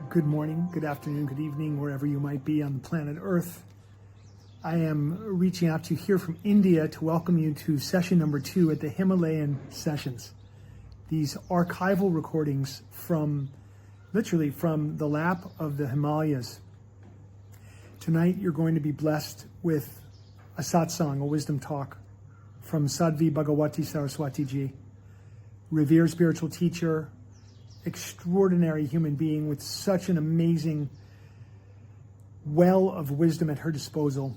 Good morning, good afternoon, good evening, wherever you might be on the planet Earth. I am reaching out to you here from India to welcome you to session number 2 at the Himalayan sessions. These archival recordings from, literally from the lap of the Himalayas. Tonight you're going to be blessed with a satsang, a wisdom talk from Sadhvi Bhagawati Saraswatiji, revered spiritual teacher, extraordinary human being with such an amazing well of wisdom at her disposal.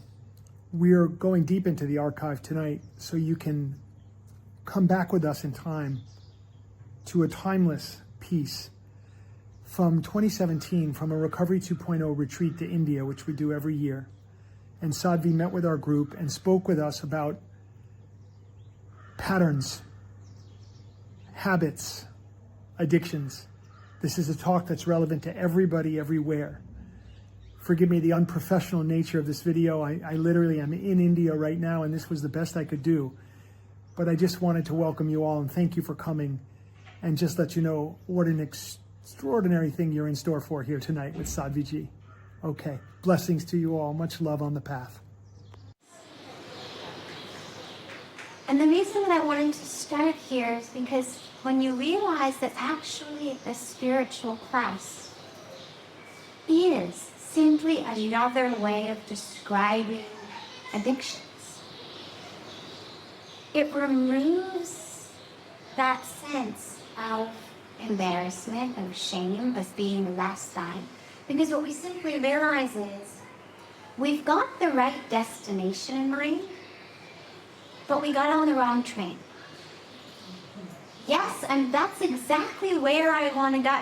We're going deep into the archive tonight so you can come back with us in time to a timeless piece from 2017, from a Recovery 2.0 retreat to India, which we do every year. And Sadhvi met with our group and spoke with us about patterns, habits, addictions. This is a talk that's relevant to everybody, everywhere. Forgive me the unprofessional nature of this video. I literally am in India right now, and this was the best I could do. But I just wanted to welcome you all and thank you for coming, and just let you know what an extraordinary thing you're in store for here tonight with Sadhvi-ji. Okay, blessings to you all. Much love on the path. And the reason that I wanted to start here is because when you realize that actually the spiritual class is simply another way of describing addictions, it removes that sense of embarrassment, of shame, of being less than. Because what we simply realize is we've got the right destination in mind, but we got on the wrong train. Yes, and that's exactly where I want to go.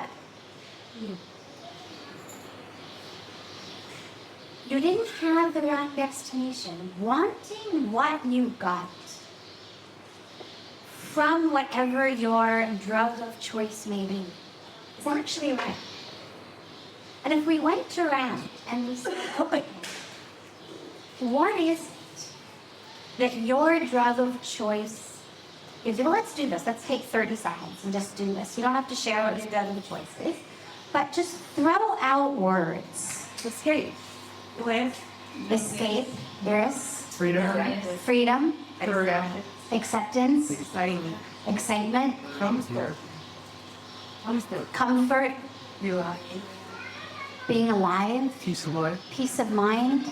You didn't have the right destination. Wanting what you got from whatever your drug of choice may be is actually right. And if we went around and we said, what is it that your drug of choice is? Well, let's do this. Let's take 30 seconds and just do this. You don't have to share what your drug of choice is, but just throw out words. Escape. With escape. Yes. Freedom. Freedom. Acceptance. Acceptance. Excitement. Comfort. Comfort. Being alive. Peace of mind. Peace of mind.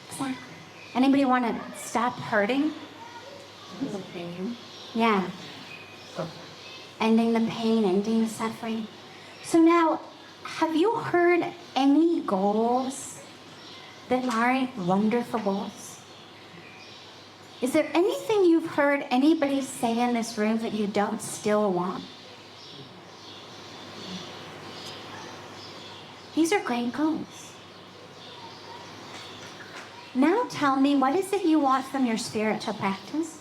Exactly. Anybody want to stop hurting? Yeah. Ending the pain, ending the suffering. So now, have you heard any goals that aren't wonderful goals? Is there anything you've heard anybody say in this room that you don't still want? These are great goals. Now tell me, what is it you want from your spiritual practice?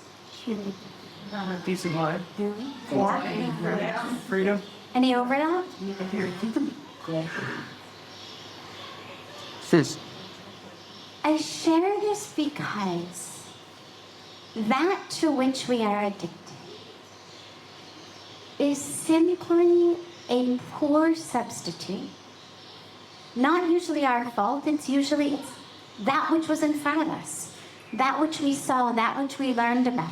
Peace of mind. Yeah. Freedom. Any overlap? Sis. I share this because that to which we are addicted is simply a poor substitute. Not usually our fault, it's usually that which was in front of us, that which we saw, that which we learned about.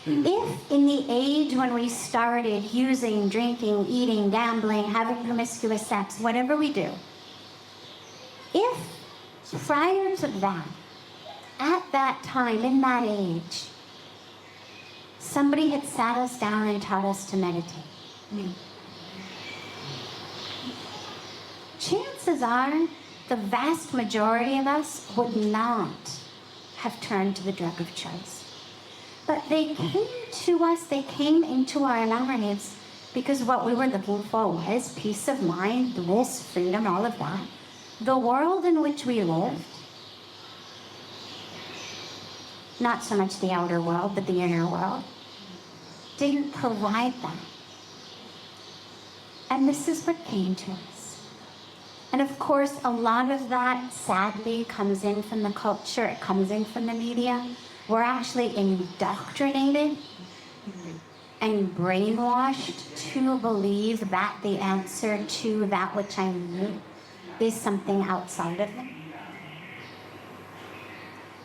If in the age when we started using, drinking, eating, gambling, having promiscuous sex, whatever we do, if prior to that, at that time, in that age, somebody had sat us down and taught us to meditate, chances are the vast majority of us would not have turned to the drug of choice. But they came to us, they came into our lives because what we were looking for was peace of mind, bliss, freedom, all of that. The world in which we lived, not so much the outer world, but the inner world, didn't provide that. And this is what came to us. And of course, a lot of that, sadly, comes in from the culture, it comes in from the media. We're actually indoctrinated and brainwashed to believe that the answer to that which I need is something outside of me.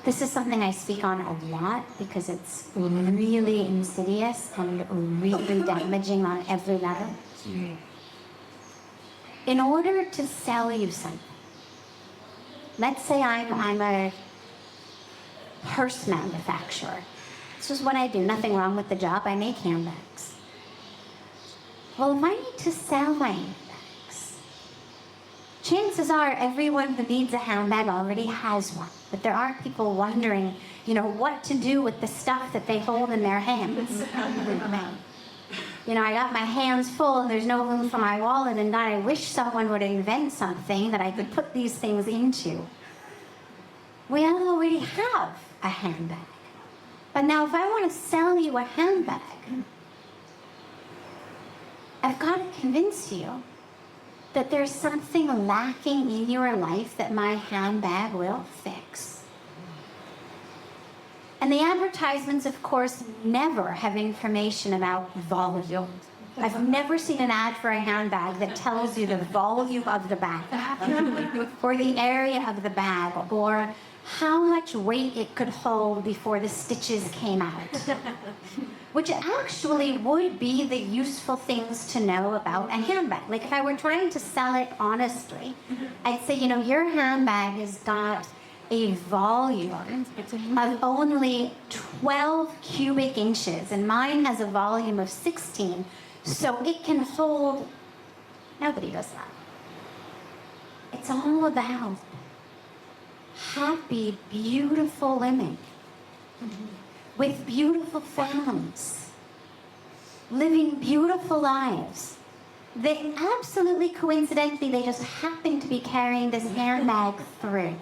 This is something I speak on a lot because it's really insidious and really damaging on every level. In order to sell you something, let's say I'm a purse manufacturer. This is what I do. Nothing wrong with the job. I make handbags. Well, if I need to sell my handbags, chances are everyone who needs a handbag already has one. But there are people wondering, what to do with the stuff that they hold in their hands. I got my hands full and there's no room for my wallet, and I wish someone would invent something that I could put these things into. We already have a handbag. But now if I want to sell you a handbag, I've got to convince you that there's something lacking in your life that my handbag will fix. And the advertisements, of course, never have information about volume. I've never seen an ad for a handbag that tells you the volume of the bag, or the area of the bag, or how much weight it could hold before the stitches came out. Which actually would be the useful things to know about a handbag. Like if I were trying to sell it honestly, I'd say, your handbag has got a volume of only 12 cubic inches, and mine has a volume of 16, so it can hold. Nobody does that. It's all about happy, beautiful women with beautiful families, living beautiful lives. They absolutely coincidentally, they just happen to be carrying this handbag through.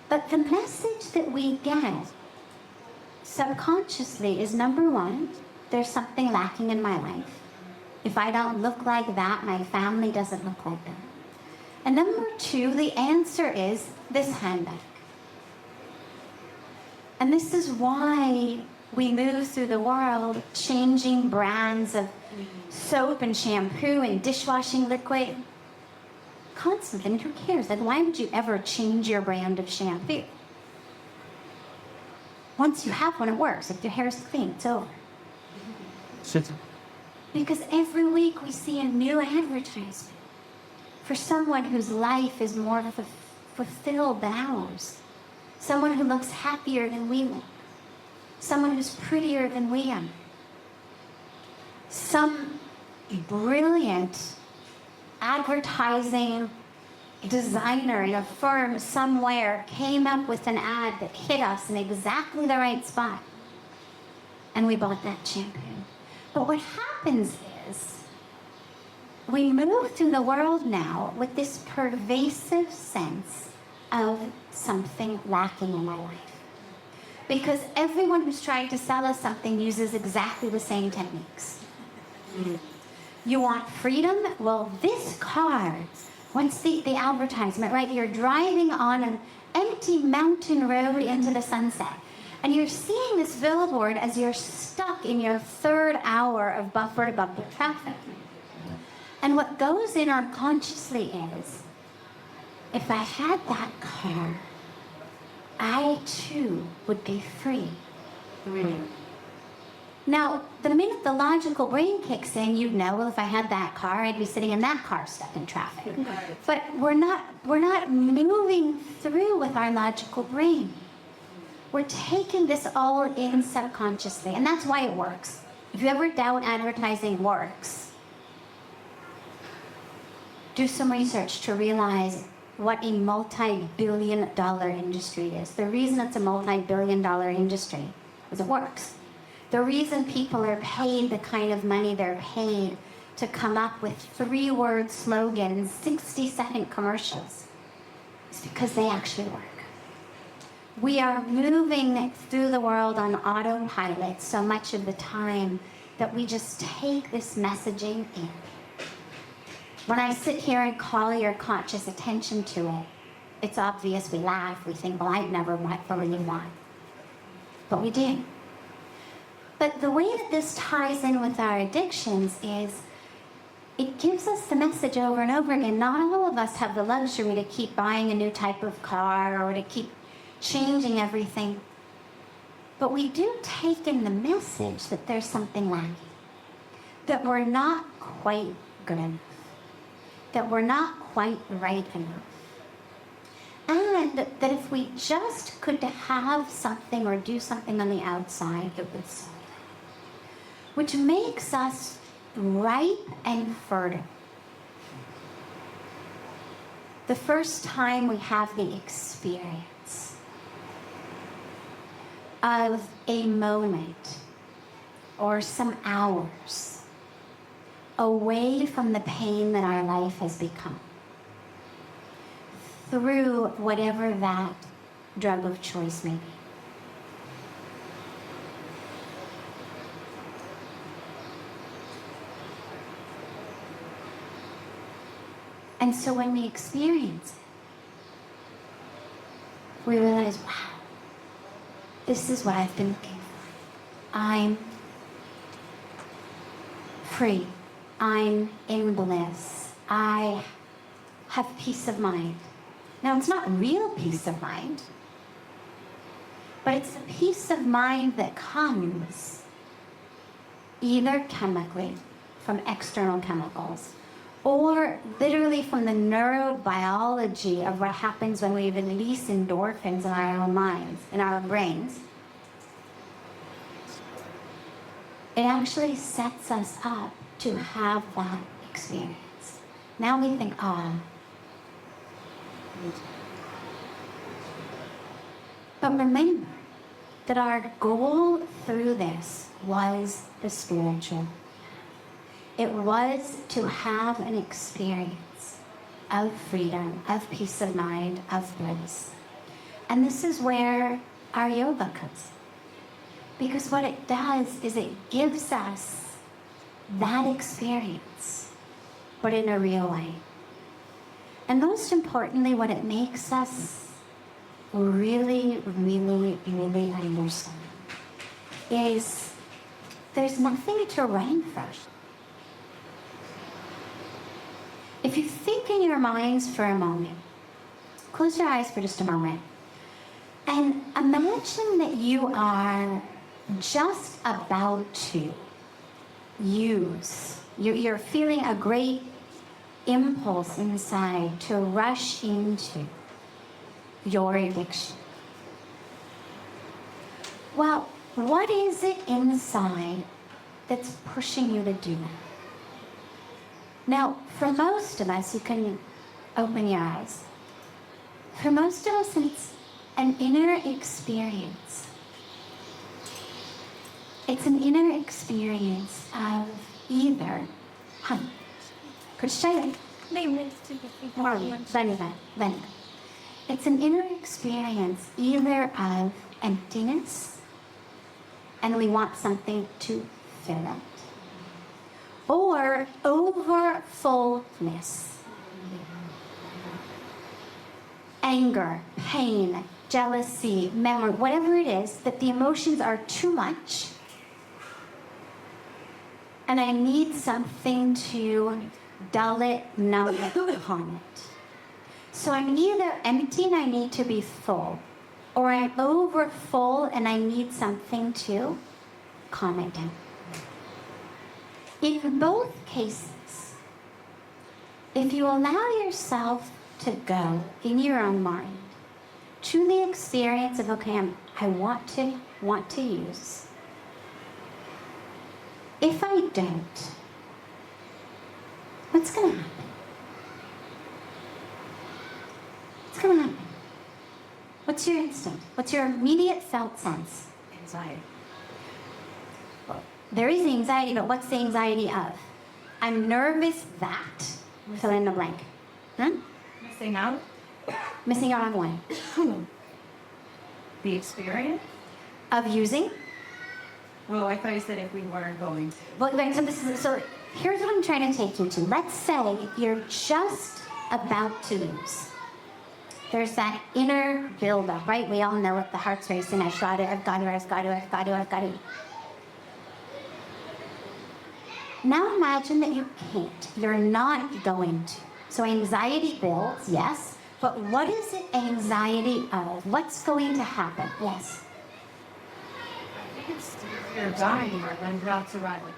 But the message that we get subconsciously is, number one, there's something lacking in my life. If I don't look like that, my family doesn't look like that. And number two, the answer is this handbag. And this is why we move through the world changing brands of soap and shampoo and dishwashing liquid constantly. And who cares? Like, why would you ever change your brand of shampoo? Once you have one, it works. If your hair is clean, it's over. Because every week we see a new advertisement for someone whose life is more fulfilled than ours. Someone who looks happier than we look. Someone who's prettier than we are. Some brilliant advertising designer in a firm somewhere came up with an ad that hit us in exactly the right spot. And we bought that shampoo. But what happens is, we move through the world now with this pervasive sense of something lacking in my life. Because everyone who's trying to sell us something uses exactly the same techniques. You want freedom? Well, this car, once the advertisement, right? You're driving on an empty mountain road into the sunset. And you're seeing this billboard as you're stuck in your third hour of bumper-to-bumper traffic. And what goes in unconsciously is, if I had that car, I too would be free. Now, the minute the logical brain kicks in, well, if I had that car, I'd be sitting in that car stuck in traffic. But we're not moving through with our logical brain. We're taking this all in subconsciously, and that's why it works. If you ever doubt advertising works, do some research to realize what a multi-billion-dollar industry is. The reason it's a multi-billion-dollar industry is it works. The reason people are paid the kind of money they're paid to come up with 3-word slogans, 60-second commercials, is because they actually work. We are moving through the world on autopilot so much of the time that we just take this messaging in. When I sit here and call your conscious attention to it, it's obvious we laugh, we think, well, I'd never really want. But we did. But the way that this ties in with our addictions is it gives us the message over and over again. Not all of us have the luxury to keep buying a new type of car or to keep changing everything. But we do take in the message that there's something lacking, that we're not quite good enough, that we're not quite right enough. And that if we just could have something or do something on the outside, it would solve it. Which makes us ripe and fertile. The first time we have the experience of a moment or some hours away from the pain that our life has become, through whatever that drug of choice may be. And so when we experience it, we realize, wow, this is what I've been looking for. I'm free. I'm in bliss. I have peace of mind. Now, it's not real peace of mind, but it's the peace of mind that comes either chemically from external chemicals or literally from the neurobiology of what happens when we release endorphins in our own minds, in our brains. It actually sets us up to have that experience. Now we think, but remember that our goal through this was the spiritual. It was to have an experience of freedom, of peace of mind, of bliss. And this is where our yoga comes in. Because what it does is it gives us that experience, but in a real way. And most importantly, what it makes us really, really, really understand is there's nothing to run from. If you think in your minds for a moment, close your eyes for just a moment, and imagine that you are just about to use, you're feeling a great impulse inside to rush into your addiction. Well, what is it inside that's pushing you to do that? Now, for most of us, you can open your eyes. For most of us, it's an inner experience. It's an inner experience of either, it's an inner experience either of emptiness, and we want something to fill it, or overfullness. Anger, pain, jealousy, memory, whatever it is, that the emotions are too much, and I need something to dull it, numb it, calm it. So I'm either empty and I need to be full, or I'm over full and I need something to calm it down. In both cases, if you allow yourself to go in your own mind to the experience of, okay, I want to use. If I don't, what's going to happen? What's going to happen? What's your instinct? What's your immediate felt sense? Anxiety. There is anxiety, but what's the anxiety of? I'm nervous that. Fill in the blank. Missing out? Missing out on what? The experience? Of using? Well, I thought you said if we weren't going to. Well, so here's what I'm trying to take you to. Let's say you're just about to lose. There's that inner buildup, right? We all know it. The heart's racing. I've got to. Now imagine that you can't. You're not going to. So anxiety builds, yes. But what is it anxiety of? What's going to happen? Yes. I think it's fear of dying or then not surviving.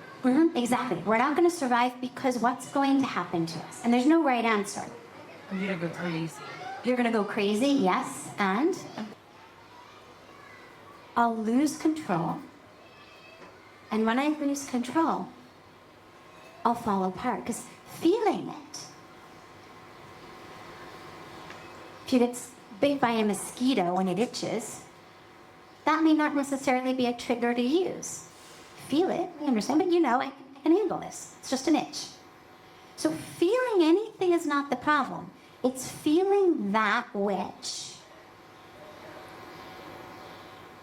Exactly. We're not going to survive because what's going to happen to us? And there's no right answer. I'm gonna go crazy. You're going to go crazy, yes. And I'll lose control. And when I lose control, I'll fall apart. Because feeling it. If you get bit by a mosquito when it itches, that may not necessarily be a trigger to use. Feel it, I understand, but I can handle this. It's just an itch. So feeling anything is not the problem. It's feeling that which.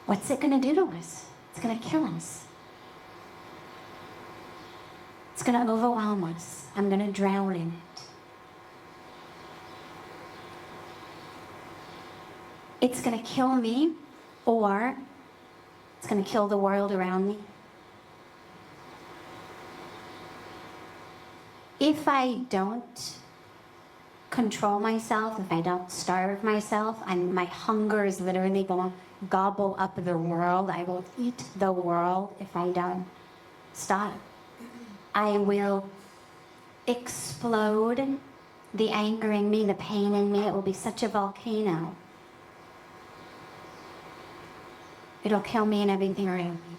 What's it going to do to us? It's going to kill us. It's going to overwhelm us. I'm going to drown in it. It's going to kill me, or it's going to kill the world around me. If I don't control myself, if I don't starve myself, my hunger is literally going to gobble up the world. I will eat the world if I don't stop. I will explode the anger in me, the pain in me. It will be such a volcano. It'll kill me and everything around me.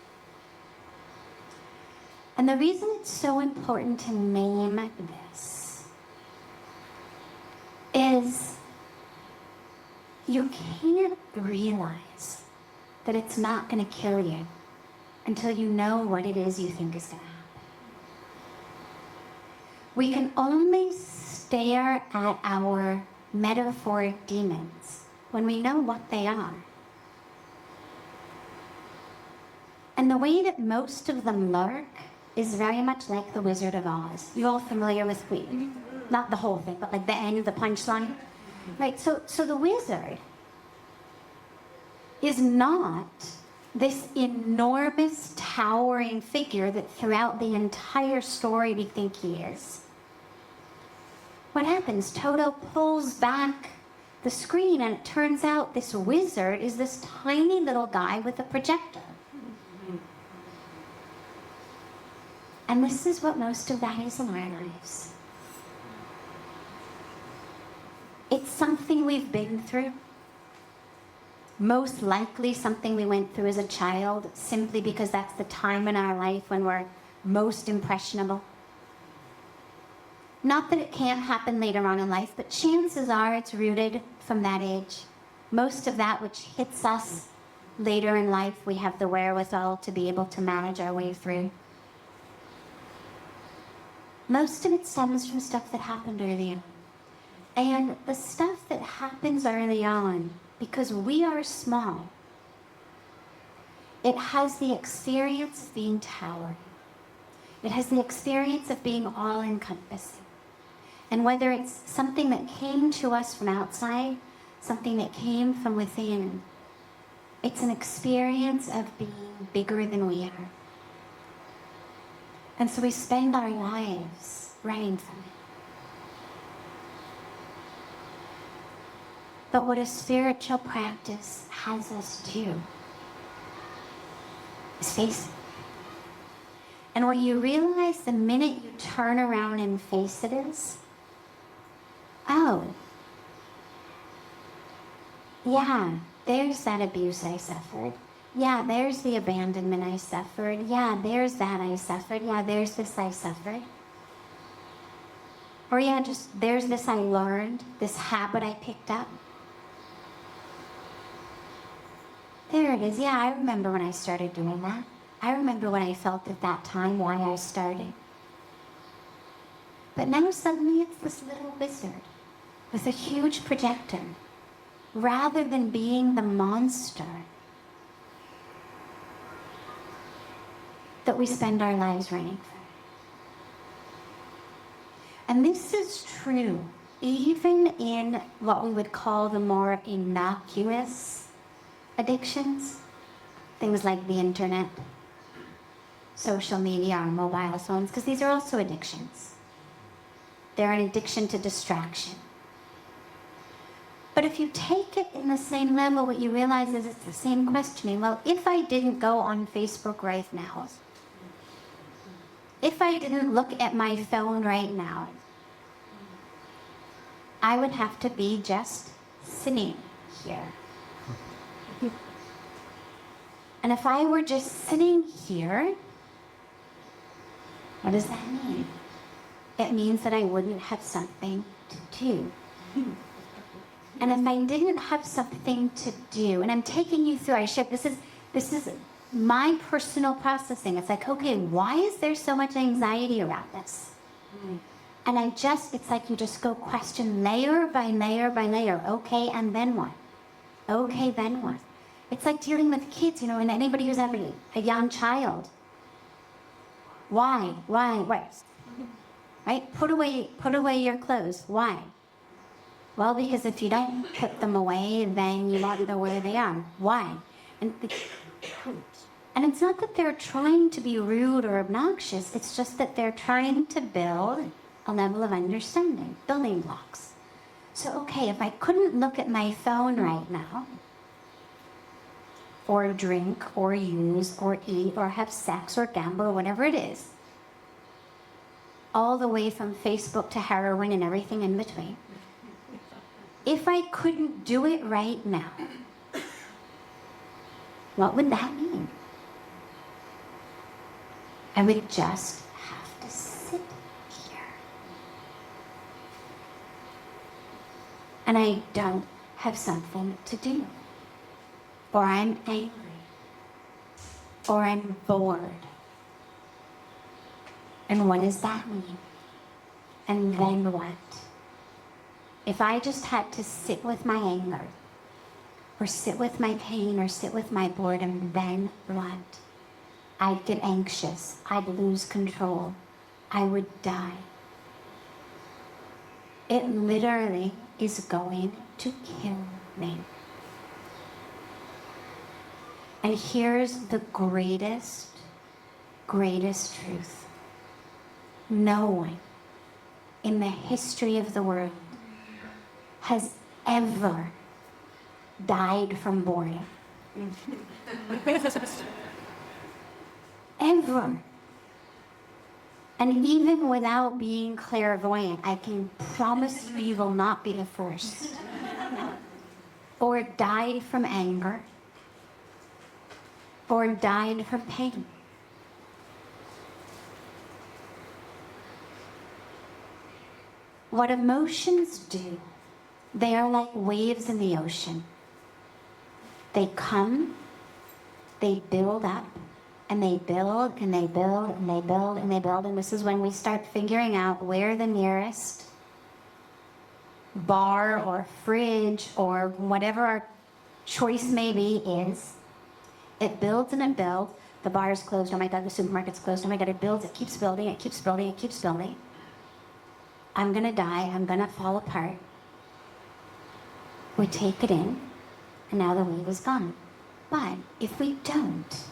And the reason it's so important to name this is you can't realize that it's not going to kill you until you know what it is you think is going to happen. We can only stare at our metaphoric demons when we know what they are. And the way that most of them lurk is very much like the Wizard of Oz. You're all familiar with not the whole thing, but like the end, the punchline. Right, so the wizard is not this enormous, towering figure that throughout the entire story we think he is. What happens? Toto pulls back the screen and it turns out this wizard is this tiny little guy with a projector. And this is what most of that is in our lives. It's something we've been through. Most likely something we went through as a child, simply because that's the time in our life when we're most impressionable. Not that it can't happen later on in life, but chances are it's rooted from that age. Most of that which hits us later in life, we have the wherewithal to be able to manage our way through. Most of it stems from stuff that happened early on. And the stuff that happens early on, because we are small, it has the experience of being towering. It has the experience of being all-encompassing. And whether it's something that came to us from outside, something that came from within, it's an experience of being bigger than we are. And so we spend our lives running from it. But what a spiritual practice has us do is face it. And what you realize the minute you turn around and face it is, oh, yeah, there's that abuse I suffered. Yeah, there's the abandonment I suffered. Yeah, there's that I suffered. Yeah, there's this I suffered. Or yeah, just there's this I learned, this habit I picked up. There it is. Yeah, I remember when I started doing that. I remember when I felt at that time why I started. But now suddenly it's this little wizard with a huge projector, rather than being the monster that we spend our lives running from. And this is true even in what we would call the more innocuous addictions, things like the internet, social media or mobile phones, because these are also addictions. They're an addiction to distraction. But if you take it in the same level, what you realize is it's the same questioning. Well, if I didn't go on Facebook right now, if I didn't look at my phone right now, I would have to be just sitting here. And if I were just sitting here, what does that mean? It means that I wouldn't have something to do. And if I didn't have something to do, and I'm taking you through, this is my personal processing. It's like, okay, why is there so much anxiety around this? And it's like you just go question layer by layer by layer. Okay, and then what? Okay, then what? It's like dealing with kids, and anybody who's ever a young child. Why? Right? Put away your clothes. Why? Well, because if you don't put them away, then you won't know where they are. Why? And it's not that they're trying to be rude or obnoxious. It's just that they're trying to build a level of understanding, building blocks. So, okay, if I couldn't look at my phone right now, or drink, or use, or eat, or have sex, or gamble, or whatever it is, all the way from Facebook to heroin and everything in between, if I couldn't do it right now, what would that mean? I would just have to sit here. And I don't have something to do. Or I'm angry. Or I'm bored. And what does that mean? And then what? If I just had to sit with my anger, or sit with my pain, or sit with my boredom, then what? I'd get anxious. I'd lose control. I would die. It literally is going to kill me. And here's the greatest truth. No one in the history of the world has ever died from boredom. Ever. And even without being clairvoyant, I can promise you will not be the first. Or died from anger. Or died from pain. What emotions do, they are like waves in the ocean. They come, they build up, and they build, and they build, and they build, and they build. And this is when we start figuring out where the nearest bar or fridge or whatever our choice may be is. It builds and it builds. The bar is closed. Oh my God, the supermarket's closed. Oh my God, it builds. It keeps building. It keeps building. It keeps building. I'm going to die. I'm going to fall apart. We take it in, and now the wave is gone. But if we don't,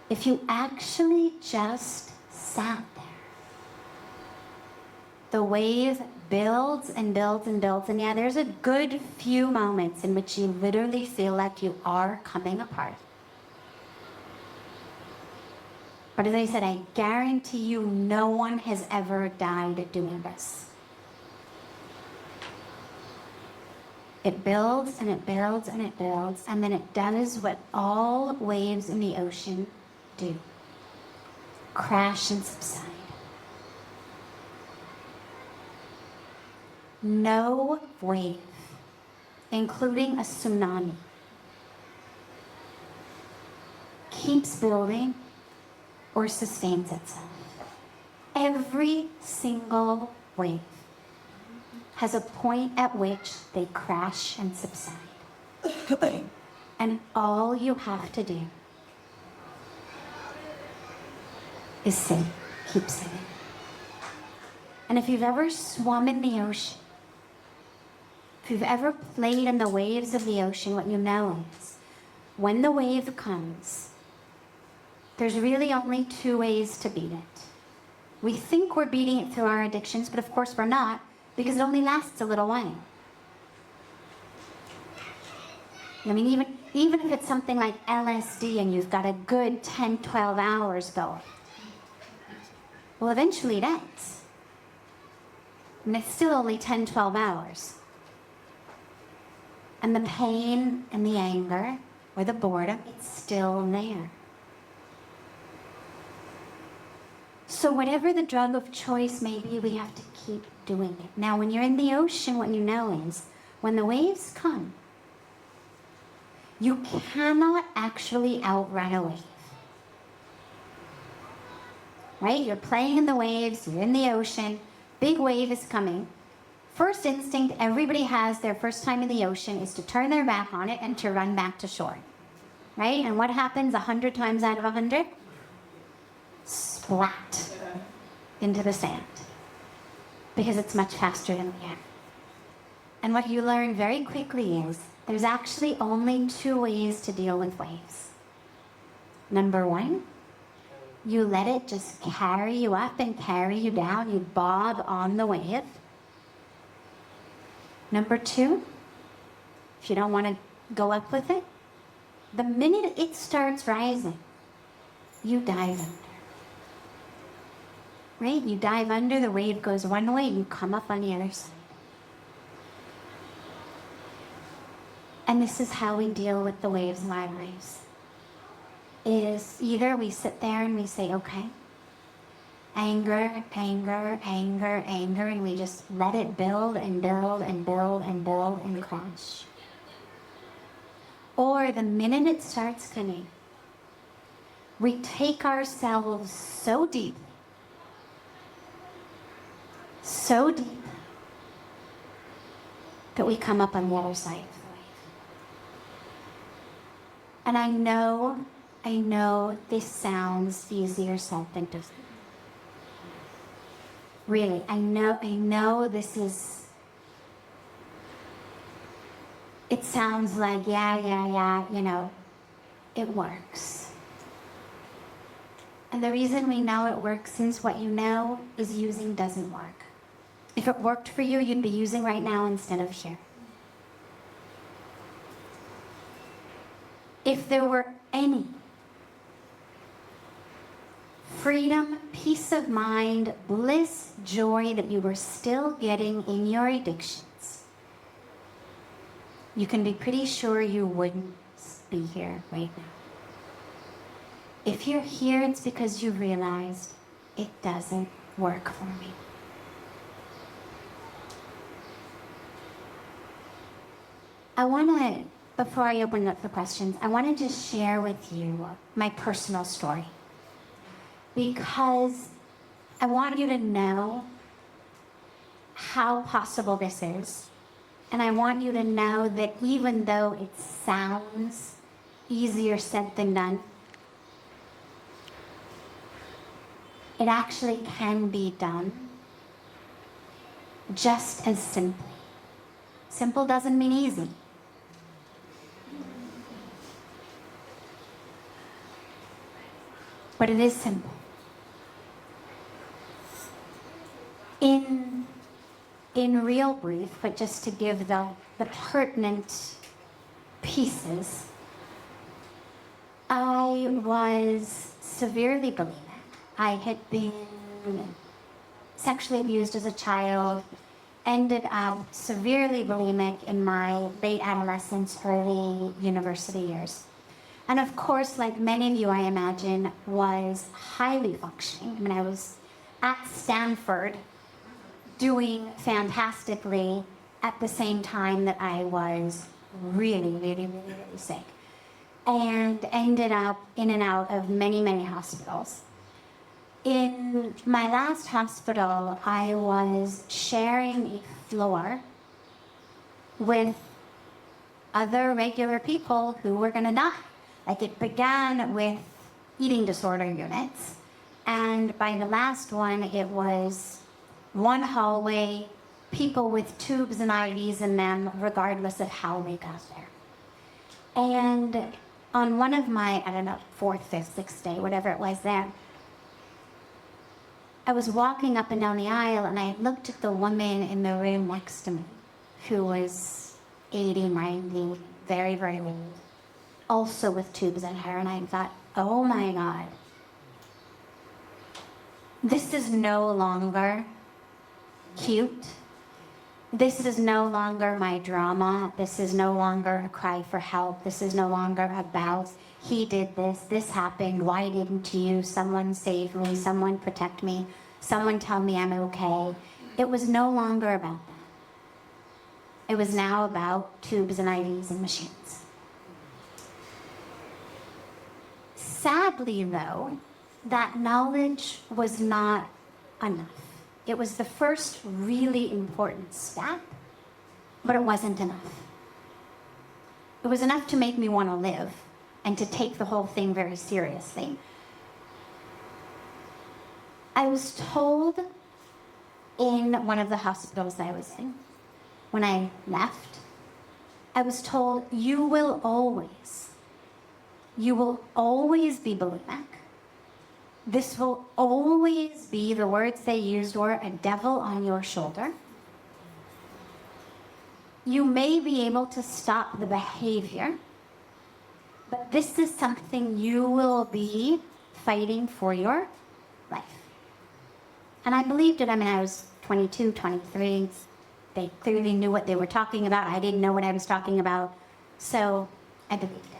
if you actually just sat there, the wave builds and builds and builds, and yeah, there's a good few moments in which you literally feel like you are coming apart. But as I said, I guarantee you no one has ever died doing this. It builds and it builds and it builds, and then it does what all waves in the ocean do. Crash and subside. No wave, including a tsunami, keeps building or sustains itself. Every single wave has a point at which they crash and subside. And all you have to do is sit, keep sitting. And if you've ever swum in the ocean, if you've ever played in the waves of the ocean, what you know is when the wave comes, There's really only two ways to beat it. We think we're beating it through our addictions, but of course we're not, because it only lasts a little while. I mean, even if it's something like LSD and you've got a good 10, 12 hours going, well, eventually it ends. And it's still only 10, 12 hours. And the pain and the anger or the boredom, it's still there. So whatever the drug of choice may be, we have to keep doing it. Now, when you're in the ocean, what you know is, when the waves come, you cannot actually outrun a wave. Right? You're playing in the waves, you're in the ocean, big wave is coming. First instinct everybody has their first time in the ocean is to turn their back on it and to run back to shore. Right? And what happens 100 times out of 100? Splat into the sand. Because it's much faster than the air. And what you learn very quickly is there's actually only two ways to deal with waves. Number one, you let it just carry you up and carry you down. You bob on the wave. Number two, if you don't want to go up with it, the minute it starts rising, you dive under. Right? You dive under, the wave goes one way, you come up on the other side. And this is how we deal with the waves in our lives. Is either we sit there and we say, okay, anger, anger, anger, anger, and we just let it build and build and build and build and crash. Or the minute it starts coming, we take ourselves so deep, that we come up on the other side of the wave. And I know this sounds easier said than done. Really, I know this is, it sounds like, yeah, you know, it works. And the reason we know it works is what you know is using doesn't work. If it worked for you, you'd be using right now instead of here. If there were any freedom, peace of mind, bliss, joy that you were still getting in your addictions, you can be pretty sure you wouldn't be here right now. If you're here, it's because you realized it doesn't work for me. Before I open up for questions, I want to just share with you my personal story. Because I want you to know how possible this is. And I want you to know that even though it sounds easier said than done, it actually can be done just as simply. Simple doesn't mean easy. But it is simple. In real brief, but just to give the pertinent pieces, I was severely bulimic. I had been sexually abused as a child, ended up severely bulimic in my late adolescence, early university years. And of course, like many of you, I imagine, was highly functioning. I mean, I was at Stanford doing fantastically at the same time that I was really sick. And ended up in and out of many hospitals. In my last hospital, I was sharing a floor with other regular people who were gonna die. Like, it began with eating disorder units, and by the last one, it was one hallway, people with tubes and IVs in them, regardless of how they got there. And on one of my, I don't know, 4th, 5th, 6th day, whatever it was then, I was walking up and down the aisle and I looked at the woman in the room next to me who was 80, 90, very, very old, also with tubes in her, and I thought, oh my God, this is no longer cute. This is no longer my drama. This is no longer a cry for help. This is no longer about, he did this happened, why didn't you? Someone save me, someone protect me, someone tell me I'm okay. It was no longer about that. It was now about tubes and IVs and machines. Sadly, though, that knowledge was not enough. It was the first really important step, but it wasn't enough. It was enough to make me want to live and to take the whole thing very seriously. I was told in one of the hospitals I was in, when I left, I was told, you will always be bulimic. This will always be, the words they used were, a devil on your shoulder. You may be able to stop the behavior, but this is something you will be fighting for your life. And I believed it. I mean, I was 22, 23. They clearly knew what they were talking about. I didn't know what I was talking about. So I believed it.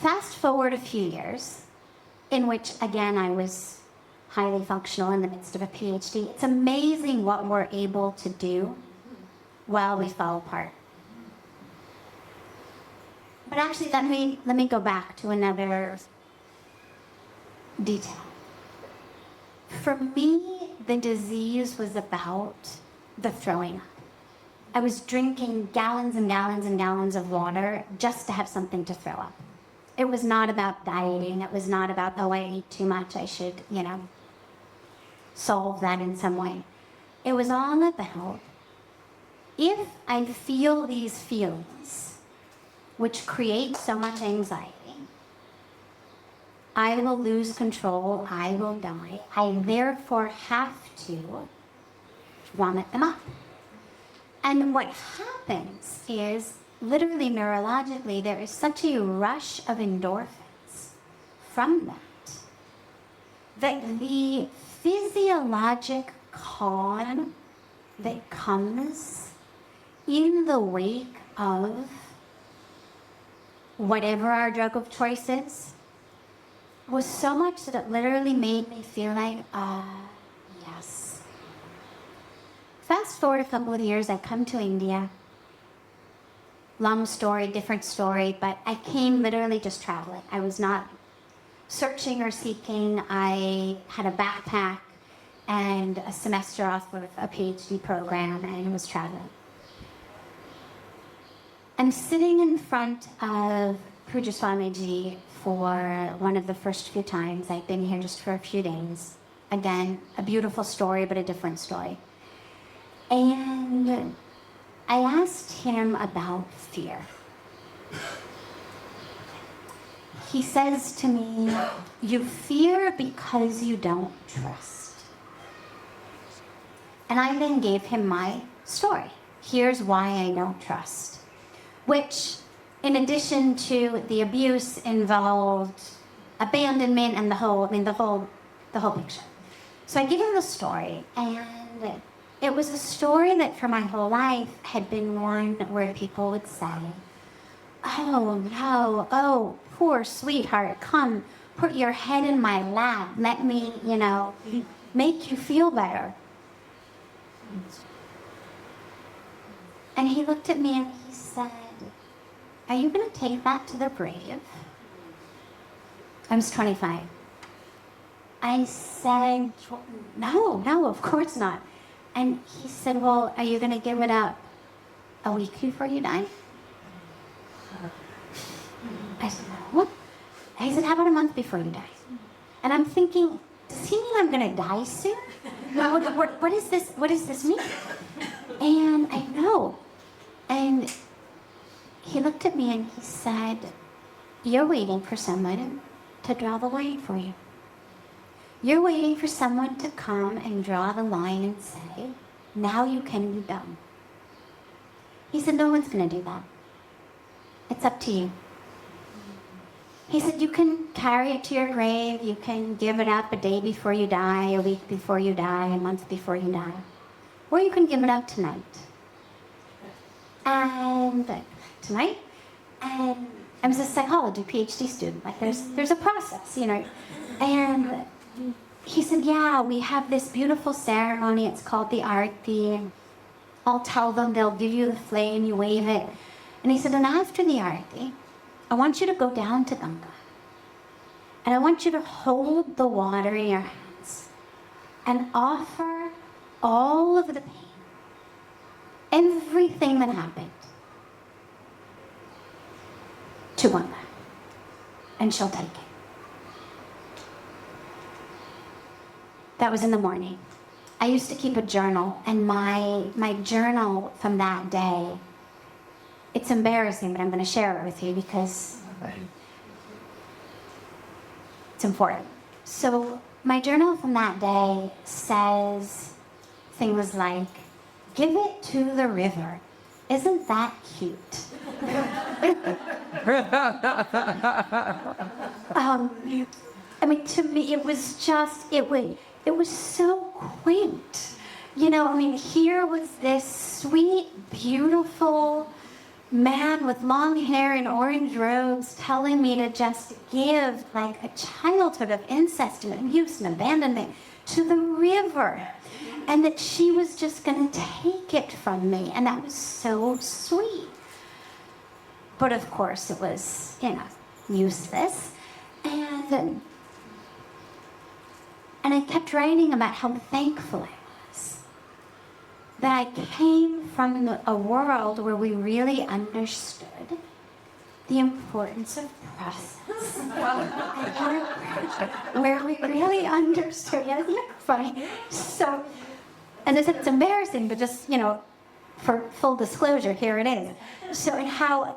Fast forward a few years, in which, again, I was highly functional in the midst of a PhD. It's amazing what we're able to do while we fall apart. But actually, let me go back to another detail. For me, the disease was about the throwing up. I was drinking gallons and gallons and gallons of water just to have something to throw up. It was not about dieting. It was not about, oh, I ate too much, I should, solve that in some way. It was all about, if I feel these feelings, which create so much anxiety, I will lose control, I will die. I therefore have to vomit them up. And what happens is, literally neurologically, there is such a rush of endorphins from that the physiologic calm that comes in the wake of whatever our drug of choice is was so much that it literally made me feel like, yes. Fast forward a couple of years, I come to India. Long story, different story, but I came literally just traveling. I was not searching or seeking. I had a backpack and a semester off of a PhD program and was traveling. I'm sitting in front of Sadhvi-ji for one of the first few times. I've been here just for a few days. Again, a beautiful story, but a different story. And I asked him about fear. He says to me, you fear because you don't trust. And I then gave him my story. Here's why I don't trust. Which, in addition to the abuse, involved abandonment and the whole picture. So I give him the story, and it was a story that for my whole life had been one where people would say, oh no, oh, poor sweetheart, come, put your head in my lap, let me, make you feel better. And he looked at me and he said, are you going to take that to the grave? I was 25. I said, no, of course not. And he said, well, are you going to give it up a week before you die? I said, no. He said, how about a month before you die? And I'm thinking, does he mean I'm going to die soon? What is this? What does this mean? And I know. And he looked at me and he said, you're waiting for someone to draw the line for you. You're waiting for someone to come and draw the line and say, now you can be done. He said, no one's going to do that. It's up to you. He said, you can carry it to your grave, you can give it up a day before you die, a week before you die, a month before you die. Or you can give it up tonight. And tonight, and I was a psychology PhD student. Like there's a process, you know. And he said, yeah, we have this beautiful ceremony. It's called the Arti. I'll tell them, they'll give you the flame, you wave it. And he said, and after the Arti, I want you to go down to Ganga. And I want you to hold the water in your hands and offer all of the pain, everything that happened, to Ganga. And she'll take it. That was in the morning. I used to keep a journal, and my journal from that day, it's embarrassing, but I'm going to share it with you because it's important. So my journal from that day says things like, give it to the river. Isn't that cute? I mean, to me, it was just, it was so quaint. You know, I mean, here was this sweet, beautiful man with long hair and orange robes telling me to just give like a childhood of incest and abuse and abandonment to the river. And that she was just going to take it from me. And that was so sweet. But of course, it was, you know, useless. And I kept writing about how thankful I was that I came from a world where we really understood the importance of process. Where we really understood, yeah, isn't it funny? So, and it's embarrassing, but just, you know, for full disclosure, here it is. So, and how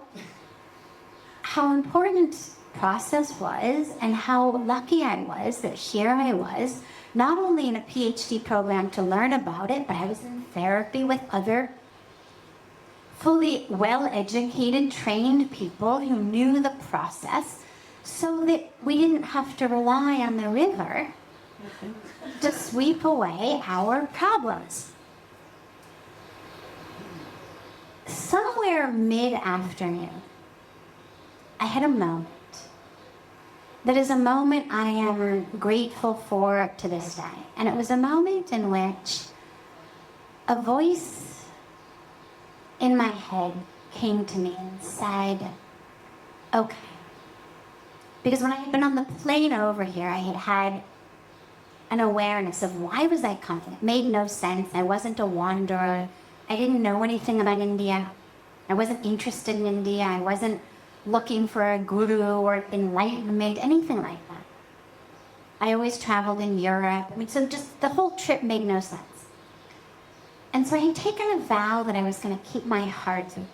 important process was, and how lucky I was that here I was, not only in a PhD program to learn about it, but I was in therapy with other fully well-educated, trained people who knew the process, so that we didn't have to rely on the river to sweep away our problems. Somewhere mid-afternoon, I had a moment that is a moment I am grateful for to this day. And it was a moment in which a voice in my head came to me and said, okay. Because when I had been on the plane over here, I had an awareness of why was I coming. It made no sense. I wasn't a wanderer. I didn't know anything about India. I wasn't interested in India. I wasn't looking for a guru or enlightenment, anything like that. I always traveled in Europe. I mean, so just the whole trip made no sense. And so I had taken a vow that I was going to keep my heart open.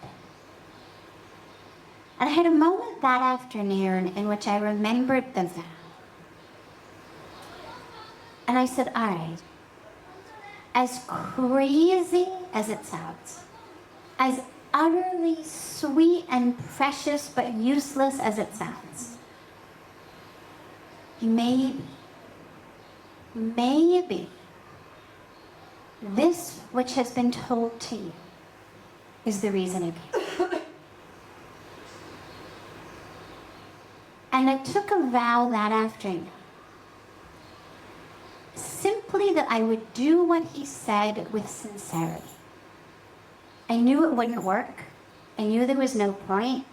And I had a moment that afternoon in which I remembered the vow. And I said, all right, as crazy as it sounds, as utterly sweet and precious but useless as it sounds, maybe this which has been told to you is the reason it came. And I took a vow that afternoon, simply that I would do what he said with sincerity. I knew it wouldn't work. I knew there was no point.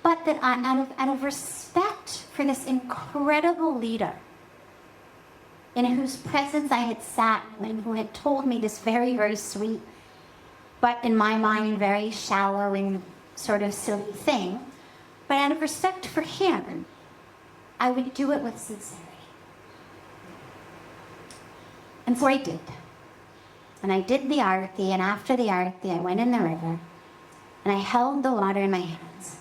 But that out of respect for this incredible leader in whose presence I had sat and who had told me this very, very sweet, but in my mind, very shallow and sort of silly thing, but out of respect for him, I would do it with sincerity. And so I did. And I did the arati, and after the arati, I went in the river, and I held the water in my hands.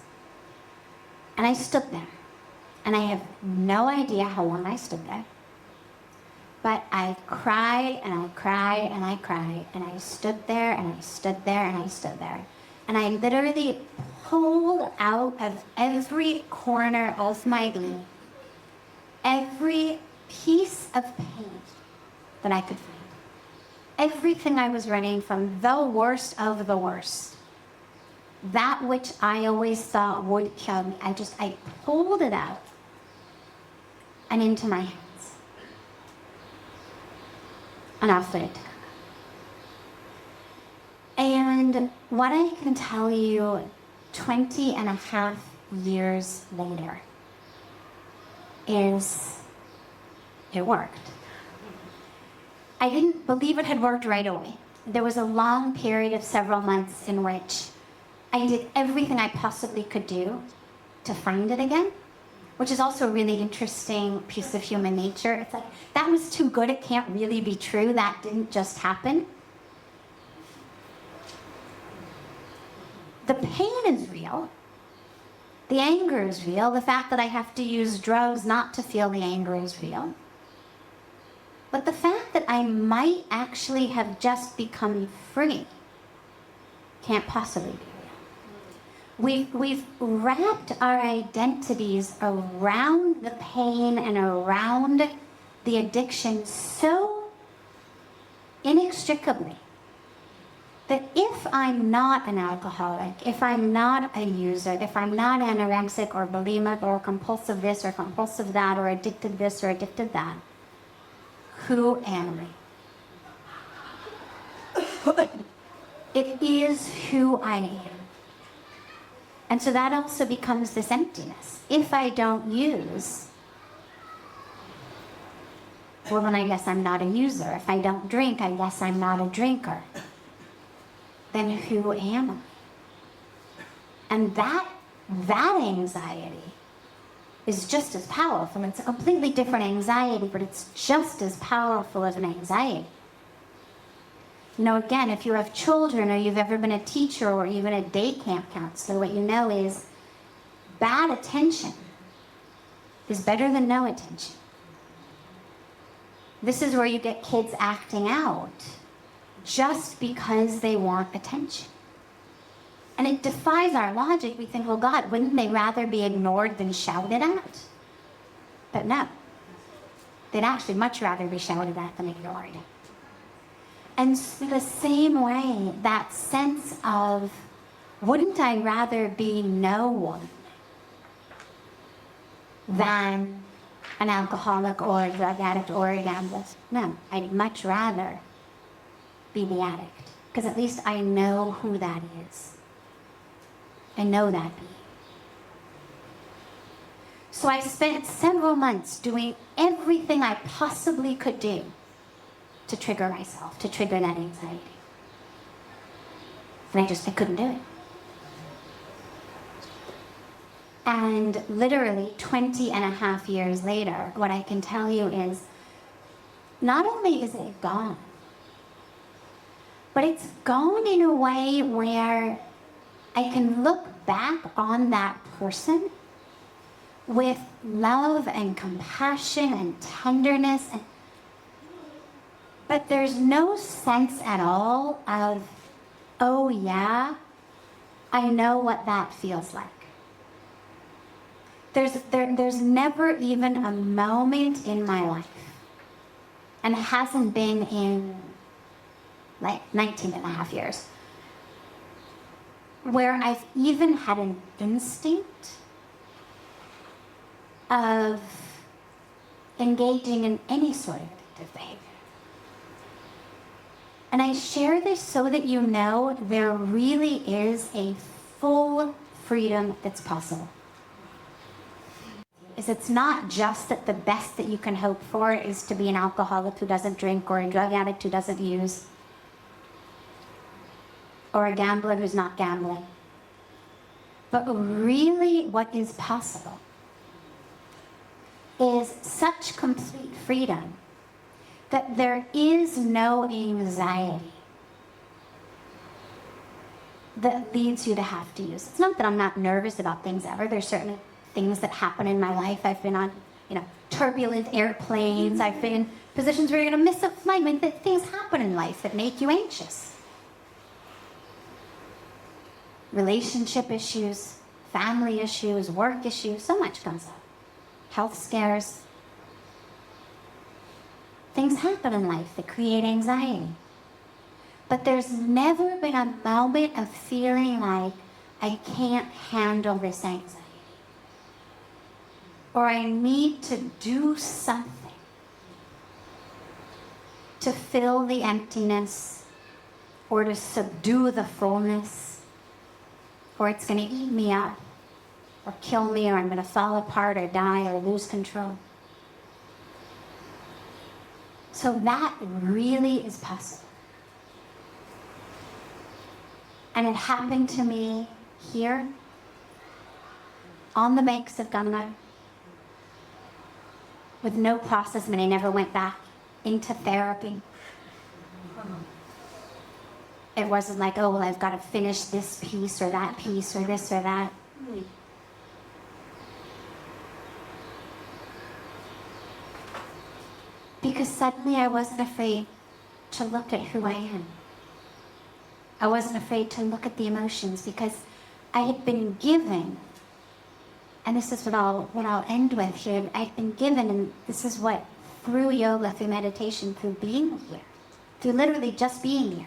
And I stood there. And I have no idea how long I stood there. But I cried and I cried and I cried. And I stood there and I stood there and I stood there. And I literally pulled out of every corner of my being every piece of pain that I could find. Everything I was running from, the worst of the worst. That which I always thought would kill me. I pulled it out and into my hands. And off it. And what I can tell you 20 and a half years later is it worked. I didn't believe it had worked right away. There was a long period of several months in which I did everything I possibly could do to find it again, which is also a really interesting piece of human nature. It's like, that was too good, it can't really be true, that didn't just happen. The pain is real. The anger is real. The fact that I have to use drugs not to feel the anger is real. But the fact that I might actually have just become free can't possibly be real. We've wrapped our identities around the pain and around the addiction so inextricably that if I'm not an alcoholic, if I'm not a user, if I'm not anorexic or bulimic or compulsive this or compulsive that or addicted this or addicted that, who am I? It is who I am. And so that also becomes this emptiness. If I don't use, well, then I guess I'm not a user. If I don't drink, I guess I'm not a drinker. Then who am I? And that anxiety is just as powerful. It's a completely different anxiety, but it's just as powerful as an anxiety. You know, again, if you have children or you've ever been a teacher or even a day camp counselor, what you know is bad attention is better than no attention. This is where you get kids acting out just because they want attention. And it defies our logic. We think, well, God, wouldn't they rather be ignored than shouted at? But no. They'd actually much rather be shouted at than ignored. And so the same way, that sense of, wouldn't I rather be no one than an alcoholic or a drug addict or a gambler? No, I'd much rather be the addict, because at least I know who that is. I know that being. So I spent several months doing everything I possibly could do to trigger myself, to trigger that anxiety. And I couldn't do it. And literally 20 and a half years later, what I can tell you is, not only is it gone, but it's gone in a way where I can look back on that person with love and compassion and tenderness. But there's no sense at all of, oh yeah, I know what that feels like. There's never even a moment in my life, and hasn't been in like 19 and a half years, where I've even had an instinct of engaging in any sort of addictive behavior. And I share this so that you know there really is a full freedom that's possible. It's not just that the best that you can hope for is to be an alcoholic who doesn't drink, or a drug addict who doesn't use, or a gambler who's not gambling. But really what is possible is such complete freedom that there is no anxiety that leads you to have to use. It's not that I'm not nervous about things ever. There's certainly things that happen in my life. I've been on, turbulent airplanes. I've been in positions where you're going to miss a flight. I mean, things happen in life that make you anxious. Relationship issues, family issues, work issues, so much comes up. Health scares. Things happen in life that create anxiety. But there's never been a moment of feeling like I can't handle this anxiety. Or I need to do something to fill the emptiness or to subdue the fullness, or it's going to eat me up or kill me, or I'm going to fall apart or die or lose control. So that really is possible. And it happened to me here on the banks of Ganga with no process. I mean, I never went back into therapy. It wasn't like, oh, well, I've got to finish this piece or that piece or this or that. Because suddenly I wasn't afraid to look at who I am. I wasn't afraid to look at the emotions because I had been given, and this is what I'll end with here, I've been given, and this is what, through yoga, through meditation, through being here, through literally just being here,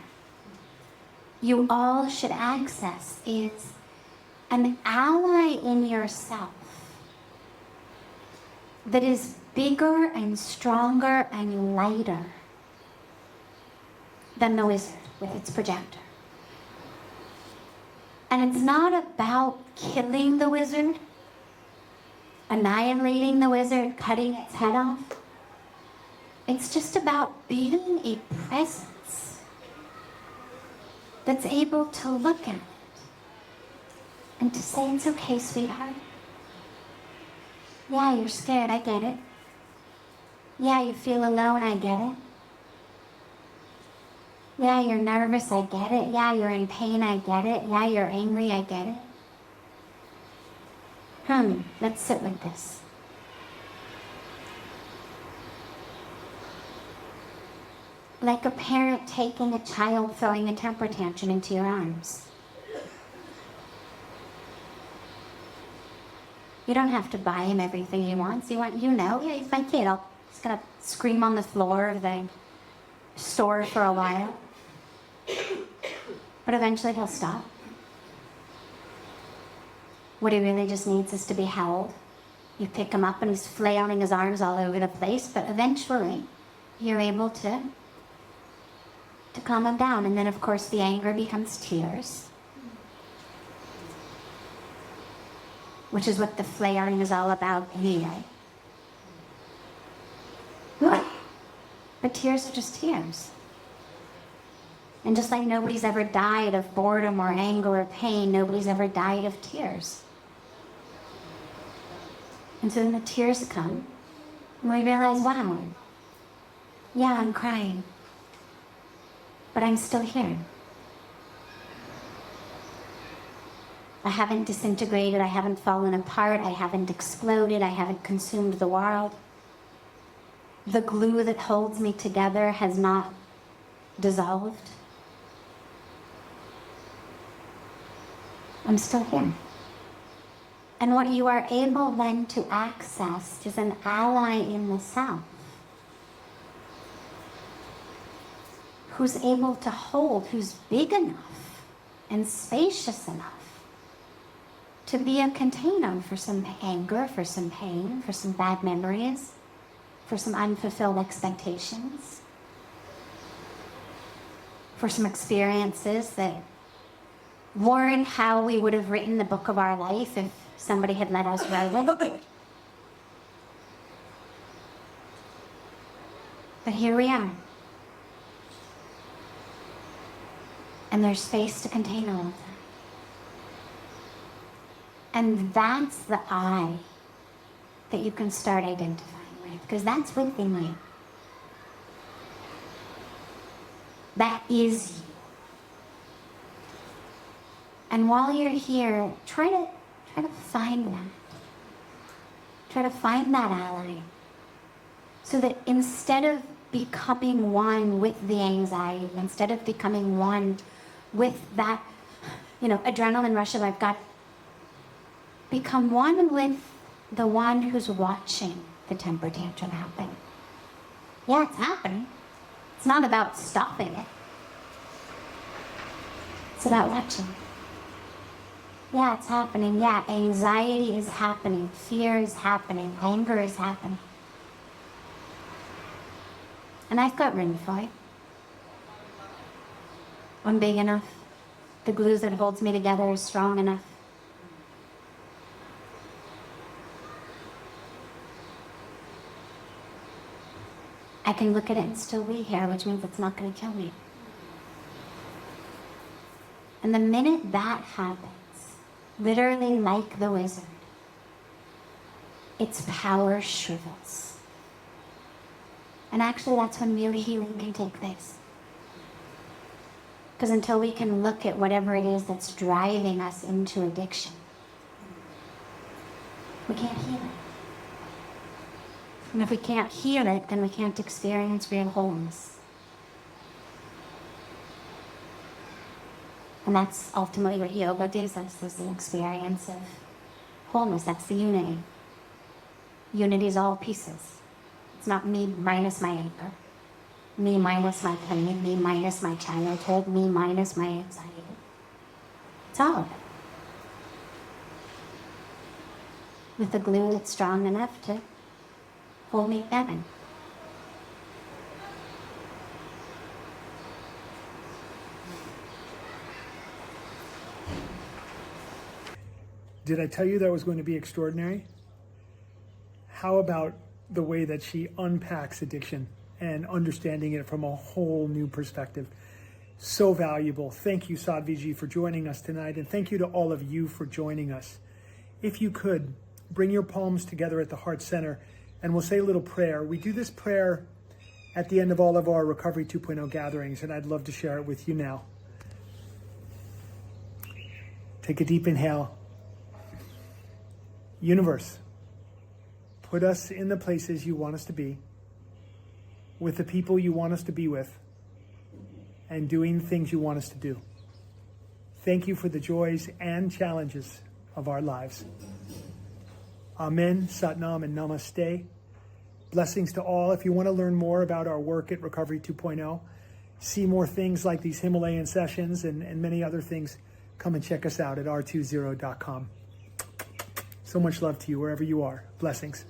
you all should access is an ally in yourself that is bigger and stronger and lighter than the wizard with its projector. And it's not about killing the wizard, annihilating the wizard, cutting its head off. It's just about being a presence that's able to look at it and to say, it's okay, sweetheart. Yeah, you're scared, I get it. Yeah, you feel alone, I get it. Yeah, you're nervous, I get it. Yeah, you're in pain, I get it. Yeah, you're angry, I get it. Let's sit with this. Like a parent taking a child throwing a temper tantrum into your arms. You don't have to buy him everything he wants. Yeah, he's my kid. He's gonna scream on the floor of the store for a while. But eventually he'll stop. What he really just needs is to be held. You pick him up and he's flailing his arms all over the place, but eventually you're able to calm him down. And then, of course, the anger becomes tears, which is what the flailing is all about anyway. But tears are just tears. And just like nobody's ever died of boredom or anger or pain, nobody's ever died of tears. And so then the tears come, and we realize, wow, yeah, I'm crying, but I'm still here. I haven't disintegrated, I haven't fallen apart, I haven't exploded, I haven't consumed the world. The glue that holds me together has not dissolved. I'm still here. And what you are able then to access is an ally in the self who's able to hold, who's big enough and spacious enough to be a container for some anger, for some pain, for some bad memories, for some unfulfilled expectations, for some experiences that weren't how we would have written the book of our life if somebody had let us write it. But here we are. And there's space to contain all of that. And that's the I that you can start identifying with, because that's within you. That is you. And while you're here, try to find that. try to find that ally. So that instead of becoming one with the anxiety, instead of becoming one with that, adrenaline rush of I've got, become one with the one who's watching the temper tantrum happen. Yeah, it's happening. It's not about stopping it. It's about watching. Yeah, it's happening. Yeah, anxiety is happening. Fear is happening. Anger is happening. And I've got room for it. I'm big enough. The glue that holds me together is strong enough. I can look at it and still be here, which means it's not going to kill me. And the minute that happens, literally like the wizard, its power shrivels. And actually that's when real healing can take place. Because until we can look at whatever it is that's driving us into addiction, we can't heal it. And if we can't heal it, then we can't experience real wholeness. And that's ultimately what yoga gives us, is the experience of wholeness. That's the unity. Unity is all pieces. It's not me minus my anger, me minus my pain, me minus my childhood, me minus my anxiety. It's all of it. With a glue that's strong enough to hold me together. Did I tell you that was going to be extraordinary? How about the way that she unpacks addiction and understanding it from a whole new perspective? So valuable. Thank you, Sadhvi-ji, for joining us tonight, and thank you to all of you for joining us. If you could, bring your palms together at the heart center, and we'll say a little prayer. We do this prayer at the end of all of our Recovery 2.0 gatherings, and I'd love to share it with you now. Take a deep inhale. Universe, put us in the places you want us to be, with the people you want us to be with, and doing things you want us to do. Thank you for the joys and challenges of our lives. Amen, Satnam, and Namaste. Blessings to all. If you want to learn more about our work at Recovery 2.0, see more things like these Himalayan sessions and many other things, come and check us out at r20.com. So much love to you wherever you are. Blessings.